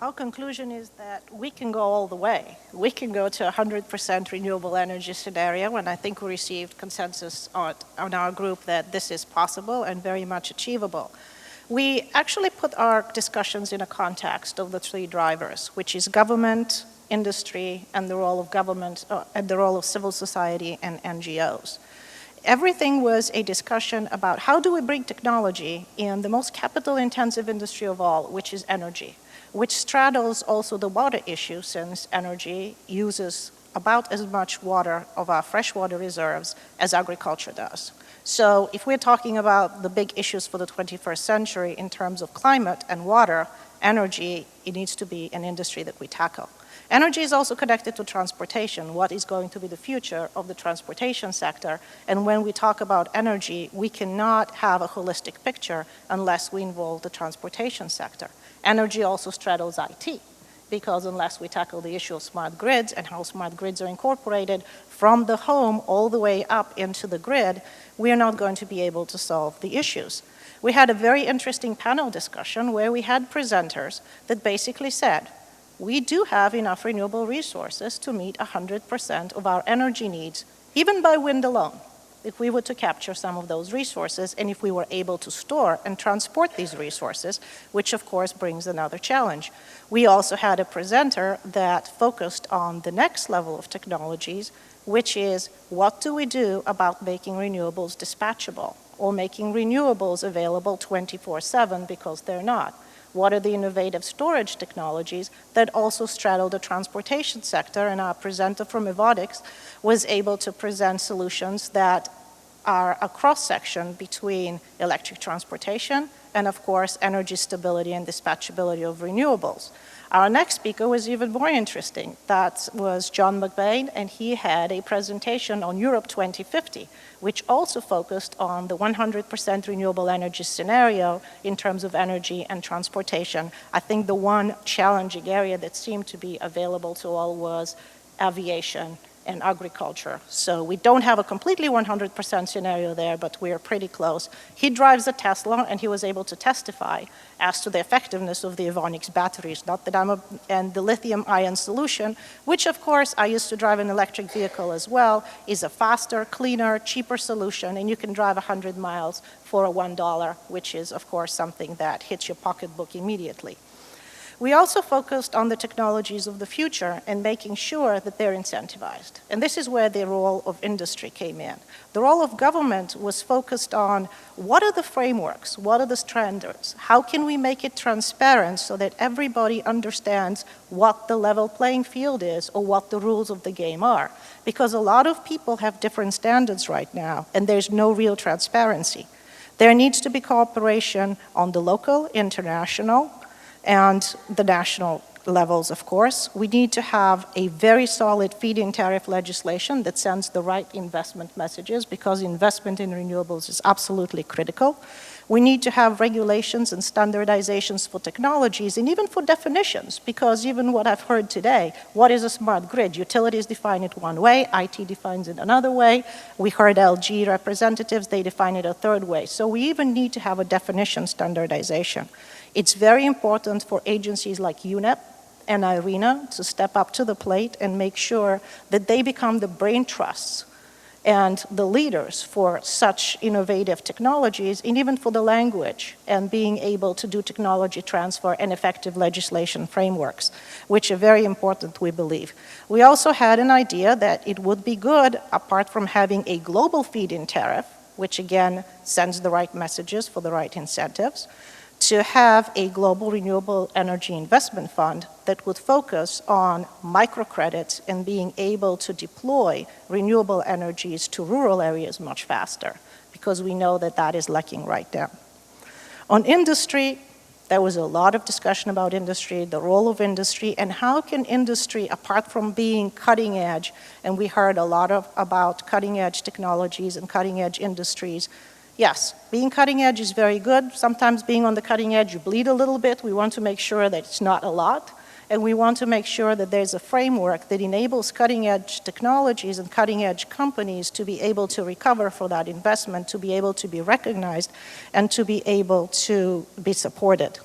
Our conclusion is that we can go all the way. We can go to 100% renewable energy scenario, and I think we received consensus on our group that this is possible and very much achievable. We actually put our discussions in a context of the three drivers, which is government, industry, and the role of government, and the role of civil society and NGOs. Everything was a discussion about how do we bring technology in the most capital-intensive industry of all, which is energy, which straddles also the water issue, since energy uses about as much water of our freshwater reserves as agriculture does. So if we're talking about the big issues for the 21st century in terms of climate and water, energy, it needs to be an industry that we tackle. Energy is also connected to transportation. What is going to be the future of the transportation sector? And when we talk about energy, we cannot have a holistic picture unless we involve the transportation sector. Energy also straddles IT, because unless we tackle the issue of smart grids and how smart grids are incorporated from the home all the way up into the grid, we are not going to be able to solve the issues. We had a very interesting panel discussion where we had presenters that basically said, we do have enough renewable resources to meet 100% of our energy needs, even by wind alone, if we were to capture some of those resources and if we were able to store and transport these resources, which of course brings another challenge. We also had a presenter that focused on the next level of technologies, which is what do we do about making renewables dispatchable or making renewables available 24/7 because they're not. What are the innovative storage technologies that also straddle the transportation sector? And our presenter from Evotics was able to present solutions that are a cross-section between electric transportation and, of course, energy stability and dispatchability of renewables. Our next speaker was even more interesting. That was John McBain, and he had a presentation on Europe 2050, which also focused on the 100% renewable energy scenario in terms of energy and transportation. I think the one challenging area that seemed to be available to all was aviation and agriculture. So we don't have a completely 100% scenario there, but we're pretty close. He drives a Tesla, and he was able to testify as to the effectiveness of the Evotics batteries, and the lithium-ion solution, which of course, I used to drive an electric vehicle as well, is a faster, cleaner, cheaper solution, and you can drive 100 miles for $1, which is of course something that hits your pocketbook immediately. We also focused on the technologies of the future and making sure that they're incentivized. And this is where the role of industry came in. The role of government was focused on what are the frameworks, what are the standards, how can we make it transparent so that everybody understands what the level playing field is or what the rules of the game are. Because a lot of people have different standards right now, and there's no real transparency. There needs to be cooperation on the local, international, and the national levels, of course. We need to have a very solid feed-in tariff legislation that sends the right investment messages, because investment in renewables is absolutely critical. We need to have regulations and standardizations for technologies and even for definitions, because even what I've heard today, what is a smart grid? Utilities define it one way, IT defines it another way. We heard LG representatives, they define it a third way. So we even need to have a definition standardization. It's very important for agencies like UNEP and IRENA to step up to the plate and make sure that they become the brain trusts and the leaders for such innovative technologies, and even for the language and being able to do technology transfer and effective legislation frameworks, which are very important, we believe. We also had an idea that it would be good, apart from having a global feed-in tariff, which again sends the right messages for the right incentives, to have a global renewable energy investment fund that would focus on microcredits and being able to deploy renewable energies to rural areas much faster, because we know that that is lacking right now. On industry, there was a lot of discussion about industry, the role of industry, and how can industry, apart from being cutting edge, and we heard a lot about cutting edge technologies and cutting edge industries. Yes, being cutting edge is very good. Sometimes being on the cutting edge, you bleed a little bit. We want to make sure that it's not a lot. And we want to make sure that there's a framework that enables cutting edge technologies and cutting edge companies to be able to recover for that investment, to be able to be recognized, and to be able to be supported.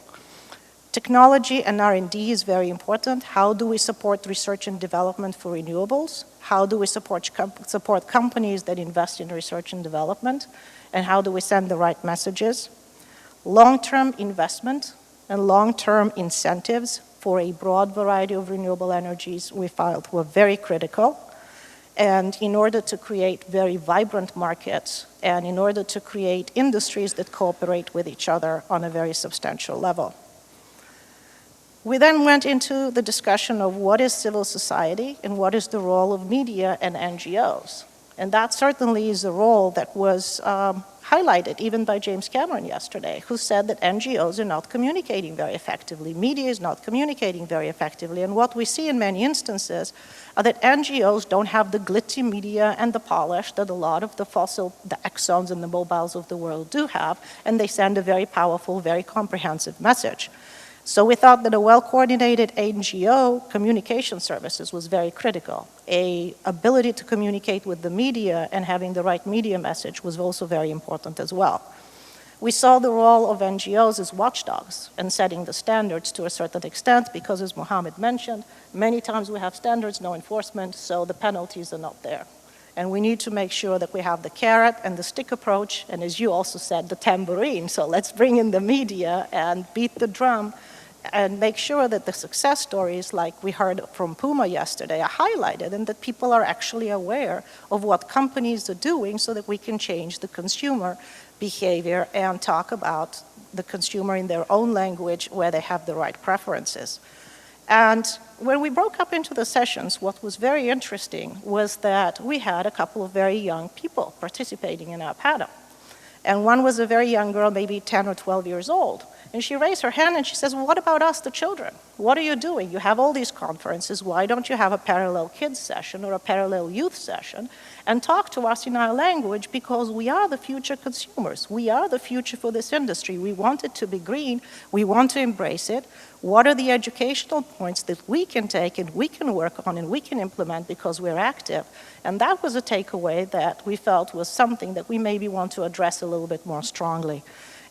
Technology and R&D is very important. How do we support research and development for renewables? How do we support companies that invest in research and development? And how do we send the right messages? Long-term investment and long-term incentives for a broad variety of renewable energies we felt were very critical. And in order to create very vibrant markets and in order to create industries that cooperate with each other on a very substantial level. We then went into the discussion of what is civil society and what is the role of media and NGOs. And that certainly is a role that was highlighted even by James Cameron yesterday, who said that NGOs are not communicating very effectively. Media is not communicating very effectively. And what we see in many instances are that NGOs don't have the glitzy media and the polish that a lot of the Exxons and the Mobiles of the world do have, and they send a very powerful, very comprehensive message. So we thought that a well-coordinated NGO communication services was very critical. An ability to communicate with the media and having the right media message was also very important as well. We saw the role of NGOs as watchdogs and setting the standards to a certain extent because, as Mohammed mentioned, many times we have standards, no enforcement, so the penalties are not there. And we need to make sure that we have the carrot and the stick approach, and as you also said, the tambourine. So let's bring in the media and beat the drum and make sure that the success stories, like we heard from Puma yesterday, are highlighted and that people are actually aware of what companies are doing so that we can change the consumer behavior and talk about the consumer in their own language where they have the right preferences. And when we broke up into the sessions, what was very interesting was that we had a couple of very young people participating in our panel. And one was a very young girl, maybe 10 or 12 years old. And she raised her hand and she says, well, what about us, the children? What are you doing? You have all these conferences. Why don't you have a parallel kids session or a parallel youth session and talk to us in our language, because we are the future consumers. We are the future for this industry. We want it to be green. We want to embrace it. What are the educational points that we can take and we can work on and we can implement because we're active? And that was a takeaway that we felt was something that we maybe want to address a little bit more strongly.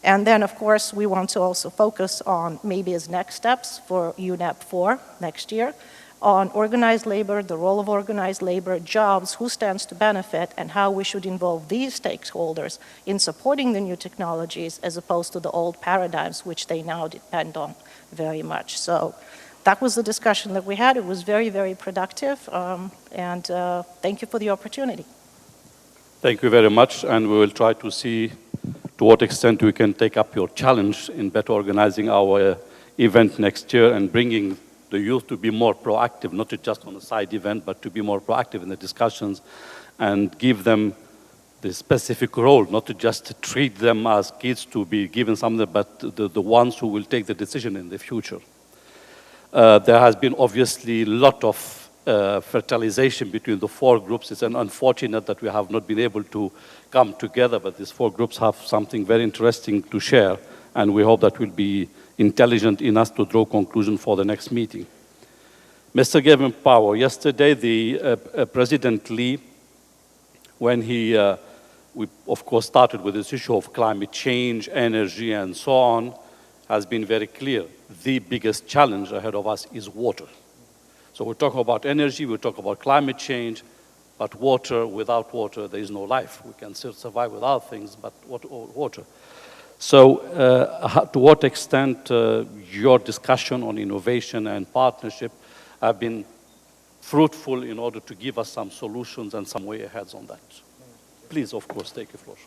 And then, of course, we want to also focus on maybe as next steps for UNEP 4 next year on organized labor, the role of organized labor, jobs, who stands to benefit, and how we should involve these stakeholders in supporting the new technologies as opposed to the old paradigms which they now depend on very much. So that was the discussion that we had. It was very, very productive, and thank you for the opportunity. Thank you very much, and we will try to see to what extent we can take up your challenge in better organizing our event next year and bringing the youth to be more proactive, not just on a side event, but to be more proactive in the discussions and give them the specific role, not to just treat them as kids to be given something, but the ones who will take the decision in the future. There has been obviously a lot of fertilization between the four groups. It's unfortunate that we have not been able to come together, but these four groups have something very interesting to share, and we hope that will be intelligent enough to draw conclusions for the next meeting. Mr. Gavin Power, yesterday President Lee, when we of course started with this issue of climate change, energy, and so on, has been very clear. The biggest challenge ahead of us is water. So we're talking about energy, we talk about climate change, but water, without water, there is no life. We can still survive without things, but water. So to what extent your discussion on innovation and partnership have been fruitful in order to give us some solutions and some way ahead on that? Please, of course, take the floor.